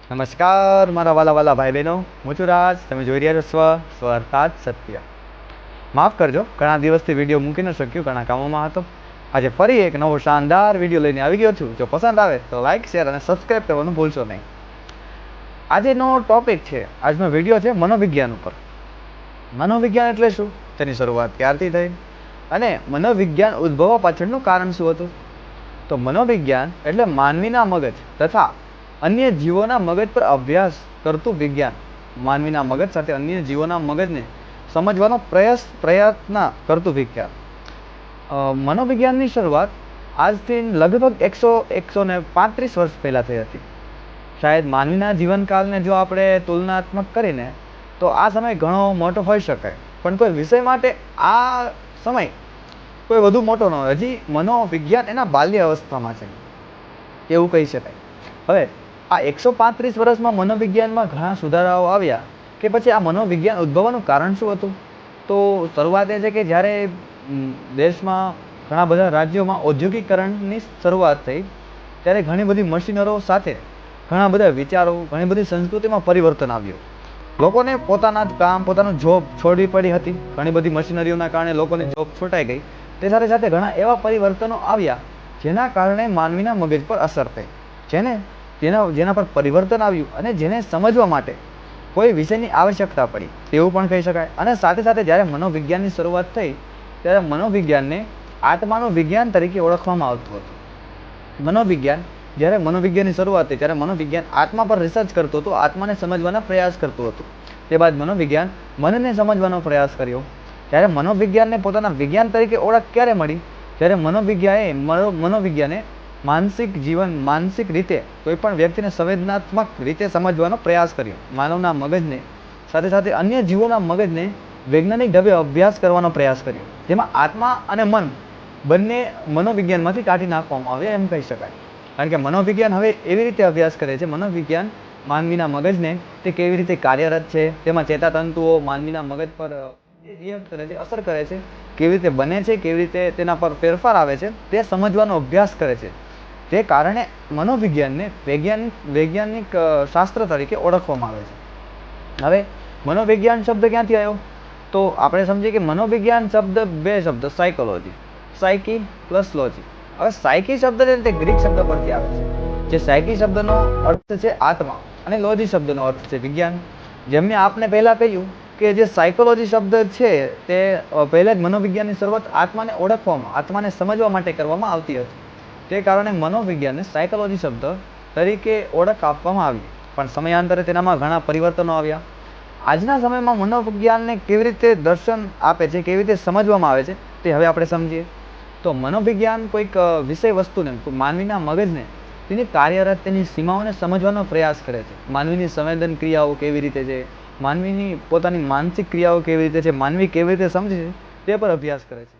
નમસ્કાર મારા વાલા વાલા ભાઈ બહેનો, હું છું રાજ. તમે જોઈ રહ્યા છો સ્વર્તાજ સત્ય. માફ કરજો, ઘણા દિવસથી વિડીયો મૂકી ન શક્યો, ઘણા કામોમાં હતો. આજે ફરી એક નવો શાનદાર વિડીયો લઈને આવી ગયો છું. જો પસંદ આવે તો લાઇક, શેર અને સબસ્ક્રાઈબ કરવાનું ભૂલશો નહીં. આજનો ટોપિક છે, આજનો વિડીયો છે મનોવિજ્ઞાન ઉપર. મનોવિજ્ઞાન એટલે શું, તેની શરૂઆત ક્યારથી થઈ અને મનોવિજ્ઞાન ઉદ્ભવવા પાછળનું કારણ શું હતું. તો મનોવિજ્ઞાન એટલે માનવીના મગજ તથા અન્ય જીવોના મગજ પર અભ્યાસ કરતું વિજ્ઞાન. માનવીના મગજ સાથે અન્ય જીવોના મગજને સમજવાનો પ્રયત્ન કરતું વિજ્ઞાન. મનોવિજ્ઞાનની શરૂઆત આજથી લગભગ 135 વર્ષ પહેલાં થઈ હતી. શાયદ માનવીના જીવનકાળને જો આપણે તુલનાત્મક કરીને તો આ સમય ઘણો મોટો હોઈ શકે, પણ કોઈ વિષય માટે આ સમય કોઈ વધુ મોટો ન હોય. હજી મનોવિજ્ઞાન એના બાલ્ય અવસ્થામાં છે એવું કહી શકાય. હવે આ 135 વર્ષમાં મનોવિજ્ઞાનમાં ઘણા સુધારાઓ આવ્યા કે પછી આ મનોવિજ્ઞાન ઉદ્ભવવાનું કારણ શું હતું. તો શરૂઆત એ છે કે જ્યારે દેશમાં ઘણા બધા રાજ્યોમાં ઔદ્યોગિકરણની શરૂઆત થઈ ત્યારે ઘણી બધી મશીનરો સાથે ઘણા બધા વિચારો, ઘણી બધી સંસ્કૃતિમાં પરિવર્તન આવ્યું. લોકોને પોતાના જ કામ, પોતાનું જોબ છોડવી પડી હતી. ઘણી બધી મશીનરીઓના કારણે લોકોની જોબ છૂટાઈ ગઈ. તે સાથે સાથે ઘણા એવા પરિવર્તનો આવ્યા જેના કારણે માનવીના મગજ પર અસર થઈ, જેના પર પરિવર્તન આવ્યું અને જેને સમજવા માટે કોઈ વિષયની આવશ્યકતા પડી તેવું પણ કહી શકાય. અને સાથે સાથે જ્યારે મનોવિજ્ઞાનની શરૂઆત થઈ ત્યારે મનોવિજ્ઞાનને આત્માનું વિજ્ઞાન તરીકે ઓળખવામાં આવતું હતું. જ્યારે મનોવિજ્ઞાનની શરૂઆત થઈ ત્યારે મનોવિજ્ઞાન આત્મા પર રિસર્ચ કરતું હતું, આત્માને સમજવાનો પ્રયાસ કરતું હતું. તે બાદ મનોવિજ્ઞાન મનને સમજવાનો પ્રયાસ કર્યો. ત્યારે મનોવિજ્ઞાનને પોતાના વિજ્ઞાન તરીકે ઓળખ ક્યારે મળી, જ્યારે મનોવિજ્ઞાને માનસિક રીતે કોઈ પણ વ્યક્તિને સંવેદનાત્મક રીતે સમજવાનો પ્રયાસ કર્યો. માનવના મગજને સાથે સાથે અન્ય જીવોના મગજને વૈજ્ઞાનિક ઢબે અભ્યાસ કરવાનો પ્રયાસ કર્યો, જેમાં આત્મા અને મન બંને મનોવિજ્ઞાનમાંથી કાઢી નાખવામાં આવે એમ કહી શકાય. કારણ કે મનોવિજ્ઞાન હવે એવી રીતે અભ્યાસ કરે છે, મનોવિજ્ઞાન માનવીના મગજને તે કેવી રીતે કાર્યરત છે, તેમાં ચેતાતંતુઓ માનવીના મગજ પર રિએક્ટ કરે છે, અસર કરે છે, કેવી રીતે બને છે, કેવી રીતે તેના પર ફેરફાર આવે છે, તે સમજવાનો અભ્યાસ કરે છે. તે કારણે મનોવિજ્ઞાનને વૈજ્ઞાનિક શાસ્ત્ર તરીકે ઓળખવામાં આવે છે. હવે મનોવિજ્ઞાન શબ્દ ક્યાંથી આવ્યો, તો આપણે સમજીએ કે મનોવિજ્ઞાન શબ્દ બે શબ્દ સાયકોલોજી, સાયકી પ્લસ લોજી. હવે સાયકી શબ્દ છે તે ગ્રીક શબ્દ પરથી આવે છે. જે સાયકી શબ્દનો અર્થ છે આત્મા અને લોજી શબ્દનો અર્થ છે વિજ્ઞાન. જેમને આપને પહેલાં કહ્યું કે જે સાયકોલોજી શબ્દ છે તે પહેલાં જ મનોવિજ્ઞાનની શરૂઆત આત્માને ઓળખવામાં, આત્માને સમજવા માટે કરવામાં આવતી હતી. તે કારણે મનોવિજ્ઞાનને સાયકોલોજી શબ્દ તરીકે ઓળખ આપવામાં આવી. પણ સમયાંતરે તેનામાં ઘણા પરિવર્તનો આવ્યા. આજના સમયમાં મનોવિજ્ઞાનને કેવી રીતે દર્શન આપે છે, કેવી રીતે સમજવામાં આવે છે તે હવે આપણે સમજીએ. તો મનોવિજ્ઞાન કોઈક વિષય વસ્તુને, માનવીના મગજને તેની કાર્યરત, તેની સીમાઓને સમજવાનો પ્રયાસ કરે છે. માનવીની સંવેદન ક્રિયાઓ કેવી રીતે છે, માનવીની પોતાની માનસિક ક્રિયાઓ કેવી રીતે છે, માનવી કેવી રીતે સમજે છે તે પર અભ્યાસ કરે છે.